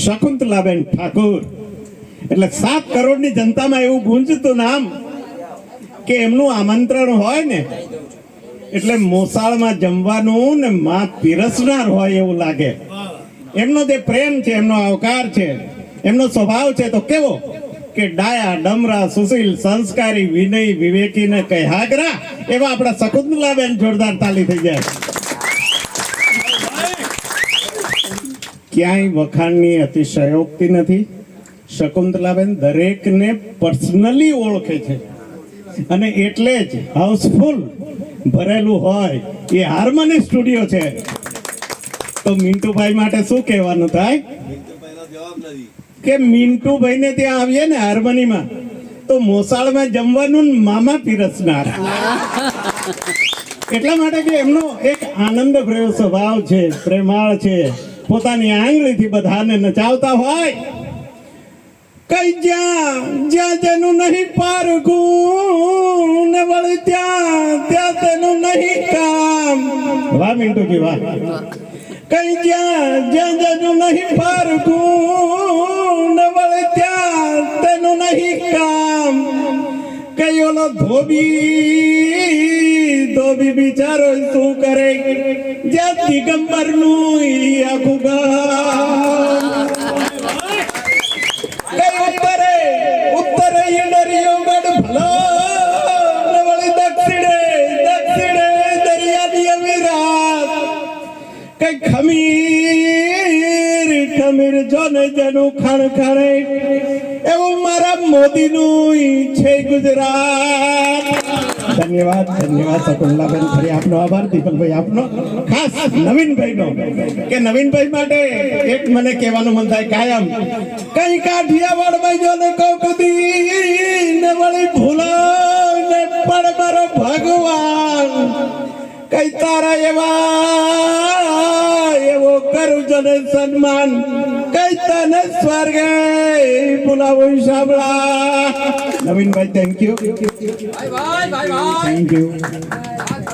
શકુંતલાબેન ઠાકોર એટલે 7 કરોડની જનતામાં એવું ગુંજતું નામ કે એમનું આમંત્રણ હોય ને એટલે મોસાળમાં જમવાનું ને માં પીરસનાર હોય એવું લાગે. એમનો જે પ્રેમ છે, એમનો આવકાર છે, એમનો સ્વભાવ છે તો કેવો કે ડાયા ડમરા સુશીલ સંસ્કારી વિનય વિવેકી ને કહાગરા એવા આપણા શકુંતલાબેન જોરદાર તાલી થઈ જાય. ક્યાંય વખાણની અતિશયોક્તિ નથી. શકુંતલાબેન દરેકને પર્સનલી ઓળખે છે અને એટલે જ હાઉસફુલ ભરેલું હોય એ હાર્મની સ્ટુડિયો છે. તો મિન્ટુભાઈ માટે શું કહેવાનું થાય કે મિન્ટુભાઈ ને ત્યાં આવીએ ને હાર્મનીમાં તો મોસાળમાં જમવાનું મામા પીરસનાર. એટલા માટે કે એમનો એક આનંદ ભર્યો સ્વભાવ છે, પ્રેમાળ છે, પોતાની આંગળીથી બધાને નચાવતા હોય. કઈ જ્યાં જ્યાં તેનું નહીં પારખું ને વળી ત્યાં ત્યાં તેનું નહીં કામ. વાહ મિન્ટુજી વાહ. કઈ જ્યાં જ્યાં તેનું નહીં પારખું ને વળી ત્યાં તેનું નહીં કામ. કઈ ઓલો ધોબી બિચારો શું કરે જ્યાં દિગંબર નું આખું ગામ. ઉત્તરે ઈડરિયો ગઢ ભલો ને વળી દક્ષિણે દરિયાની અમીરાત. કઈ ખમીર જોને જેનું ખણ ખણે એવું મારા મોદીનું છે ગુજરાત. ધન્યવાદ ધન્યવાદ શકુંતલાબેન, ફરી આપનો આભાર. દીપકભાઈ આપનો ખાસ નવીનભાઈનો કે નવીનભાઈ માટે એક મને કહેવાનું મન થાય કાયમ. કઈ કાઠિયાવાડમાં જો ને કૌકદી ને વળી ભૂલો ને પણ મારો ભગવાન કઈ તારા એવો કરું જને સન્માન. કઈ તને સ્વર્ગે બોલાવું સાંભળા. Navinbhai thank you thank you.